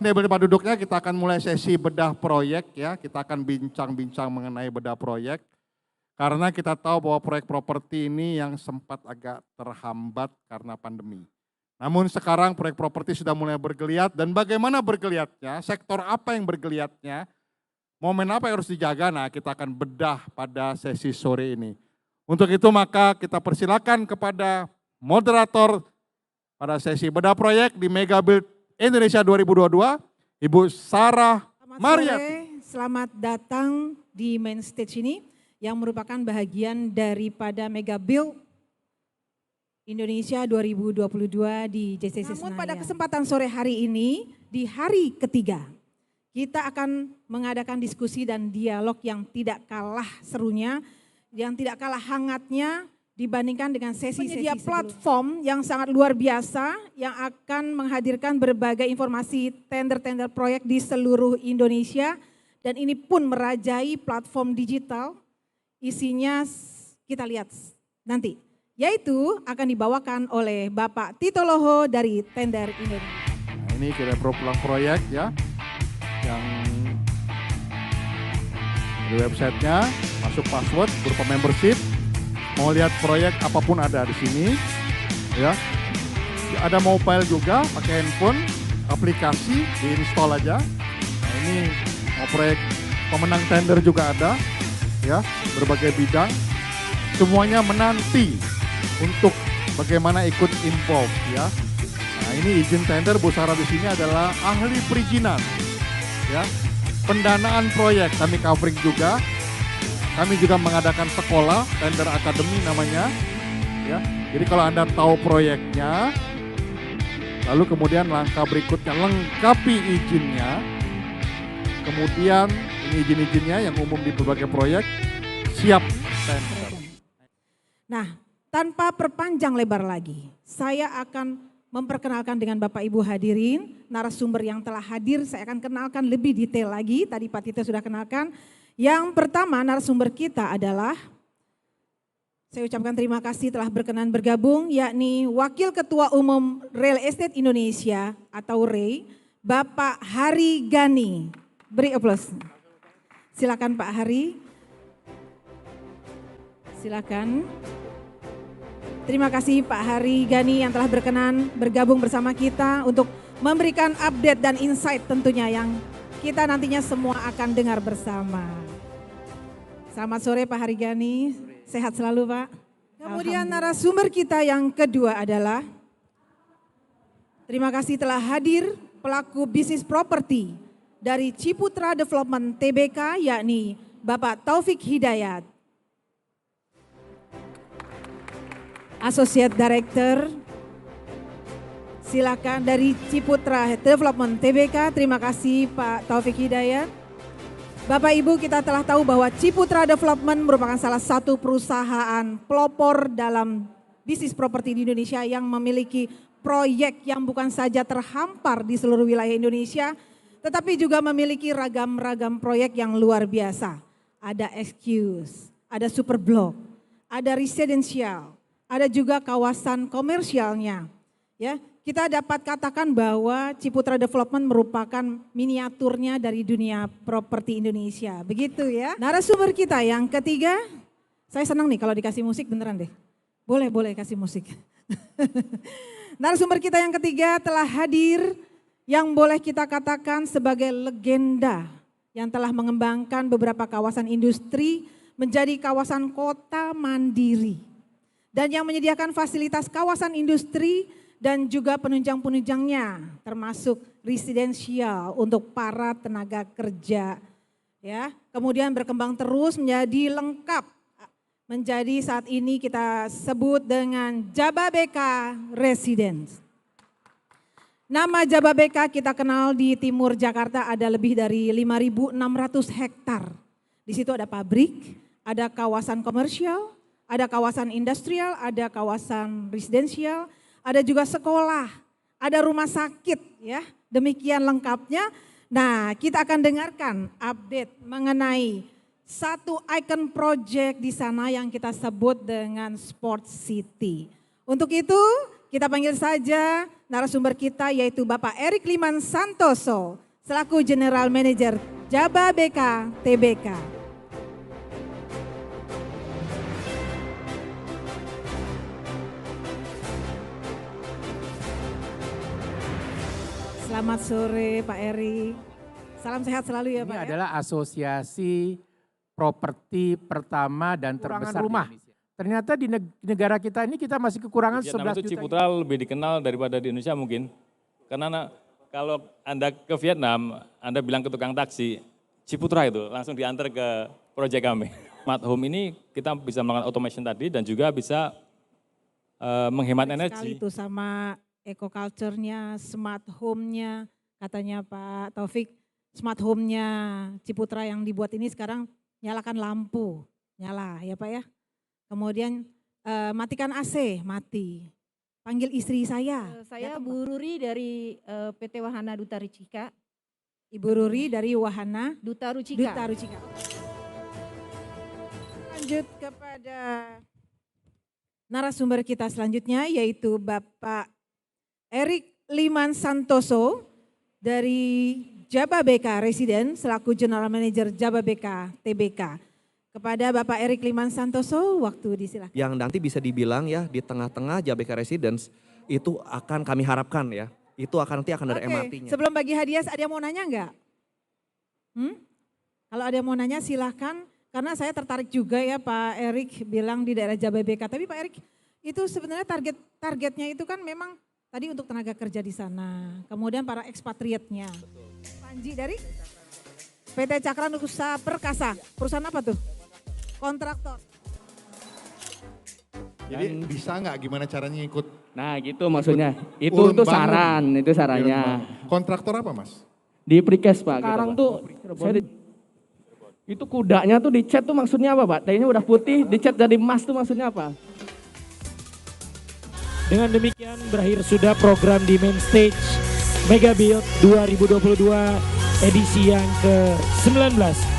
Tempat duduknya kita akan mulai sesi bedah proyek ya. Kita akan bincang-bincang mengenai bedah proyek. Karena kita tahu bahwa proyek properti ini yang sempat agak terhambat karena pandemi. Namun sekarang proyek properti sudah mulai bergeliat dan bagaimana bergeliatnya, sektor apa yang bergeliatnya, momen apa yang harus dijaga, nah kita akan bedah pada sesi sore ini. Untuk itu maka kita persilakan kepada moderator pada sesi bedah proyek di Mega Build Indonesia 2022, Ibu Sarah Mariati. Selamat datang di main stage ini yang merupakan bahagian daripada Mega Build Indonesia 2022 di JCC Senayan. Namun pada kesempatan sore hari ini, di hari ketiga, kita akan mengadakan diskusi dan dialog yang tidak kalah serunya, yang tidak kalah hangatnya, dibandingkan dengan sesi-sesi platform yang sangat luar biasa yang akan menghadirkan berbagai informasi tender-tender proyek di seluruh Indonesia dan ini pun merajai platform digital. Isinya kita lihat nanti, yaitu akan dibawakan oleh Bapak Tito Loho dari Tender Indonesia. Nah, ini kita pulang proyek ya, yang di websitenya masuk password berupa membership. Mau lihat proyek apapun ada di sini, ya. Ada mobile juga, pakai handphone, aplikasi diinstal aja. Nah ini mau proyek pemenang tender juga ada, ya, berbagai bidang. Semuanya menanti untuk bagaimana ikut involve, ya. Nah ini izin tender Bu Sarah di sini adalah ahli perizinan, ya. Pendanaan proyek kami covering juga. Kami juga mengadakan sekolah, Tender Academy namanya. Ya, jadi kalau Anda tahu proyeknya, lalu kemudian langkah berikutnya lengkapi izinnya. Kemudian ini izin-izinnya yang umum di berbagai proyek, siap tender. Nah, tanpa perpanjang lebar lagi, saya akan memperkenalkan dengan Bapak Ibu hadirin, narasumber yang telah hadir, saya akan kenalkan lebih detail lagi, tadi Pak Tito sudah kenalkan. Yang pertama narasumber kita adalah, saya ucapkan terima kasih telah berkenan bergabung, yakni Wakil Ketua Umum Real Estate Indonesia atau REI, Bapak Hari Gani. Beri aplaus. Silakan Pak Hari. Silakan. Terima kasih Pak Hari Gani yang telah berkenan bergabung bersama kita untuk memberikan update dan insight tentunya yang kita nantinya semua akan dengar bersama. Selamat sore Pak Hari Gani, sehat selalu Pak. Kemudian narasumber kita yang kedua adalah, terima kasih telah hadir pelaku bisnis properti dari Ciputra Development Tbk, yakni Bapak Taufik Hidayat. Associate Director, silakan dari Ciputra Development Tbk, terima kasih Pak Taufik Hidayat. Bapak Ibu, kita telah tahu bahwa Ciputra Development merupakan salah satu perusahaan pelopor dalam bisnis properti di Indonesia yang memiliki proyek yang bukan saja terhampar di seluruh wilayah Indonesia, tetapi juga memiliki ragam-ragam proyek yang luar biasa. Ada excuse, ada super block, ada residensial, ada juga kawasan komersialnya. Ya, kita dapat katakan bahwa Ciputra Development merupakan miniaturnya dari dunia properti Indonesia. Begitu ya. Narasumber kita yang ketiga, saya senang nih kalau dikasih musik beneran deh. Boleh kasih musik. Narasumber kita yang ketiga telah hadir yang boleh kita katakan sebagai legenda yang telah mengembangkan beberapa kawasan industri menjadi kawasan kota mandiri. Dan yang menyediakan fasilitas kawasan industri dan juga penunjang-penunjangnya termasuk residensial untuk para tenaga kerja. Ya, kemudian berkembang terus menjadi lengkap. Menjadi saat ini kita sebut dengan Jababeka Residence. Nama Jababeka kita kenal di timur Jakarta ada lebih dari 5.600 hektar. Di situ ada pabrik, ada kawasan komersial, ada kawasan industrial, ada kawasan residensial, ada juga sekolah, ada rumah sakit ya. Demikian lengkapnya. Nah, kita akan dengarkan update mengenai satu icon project di sana yang kita sebut dengan Sport City. Untuk itu kita panggil saja narasumber kita yaitu Bapak Erik Liman Santoso selaku General Manager Jababeka Tbk. Selamat sore Pak Erik. Salam sehat selalu ya Pak. Ini adalah asosiasi properti pertama dan terbesar rumah. Di Indonesia. Ternyata di negara kita ini kita masih kekurangan 11 juta. Ciputra lebih dikenal daripada di Indonesia mungkin. Karena kalau Anda ke Vietnam, Anda bilang ke tukang taksi, Ciputra itu langsung diantar ke proyek kami. Smart home ini kita bisa melakukan automation tadi dan juga bisa menghemat energi. Itu sama eco-culture-nya, smart home-nya, katanya Pak Taufik, smart home-nya Ciputra yang dibuat ini sekarang nyalakan lampu, nyala ya Pak ya. Kemudian matikan AC, mati. Panggil istri saya. Saya Bu Ruri dari PT Wahana Duta Rucika. Ibu Ruri dari Wahana Duta Rucika. Duta Rucika. Lanjut kepada narasumber kita selanjutnya yaitu Bapak Erik Liman Santoso dari Jababeka Residen selaku General Manager Jababeka Tbk. Kepada Bapak Erik Liman Santoso, waktu disilakan. Yang nanti bisa dibilang ya di tengah-tengah Jababeka Residence itu akan kami harapkan ya. Itu nanti akan ada MRT-nya. Sebelum bagi hadiah ada yang mau nanya enggak? Kalau ada yang mau nanya silahkan. Karena saya tertarik juga ya Pak Erik bilang di daerah Jababeka. Tapi Pak Erik itu sebenarnya targetnya itu kan memang tadi untuk tenaga kerja di sana. Kemudian para ekspatriatnya. Panji dari PT Cakra Nusa Perkasa. Perusahaan apa tuh? Kontraktor. Jadi bisa nggak gimana caranya ikut? Nah gitu maksudnya, itu sarannya. Kontraktor apa Mas? Di Prikes Pak. Sekarang tuh, itu kudanya tuh dicat tuh maksudnya apa Pak? Tadinya udah putih, dicat jadi emas tuh maksudnya apa? Dengan demikian berakhir sudah program di Main Stage Mega Build 2022 edisi yang ke-19.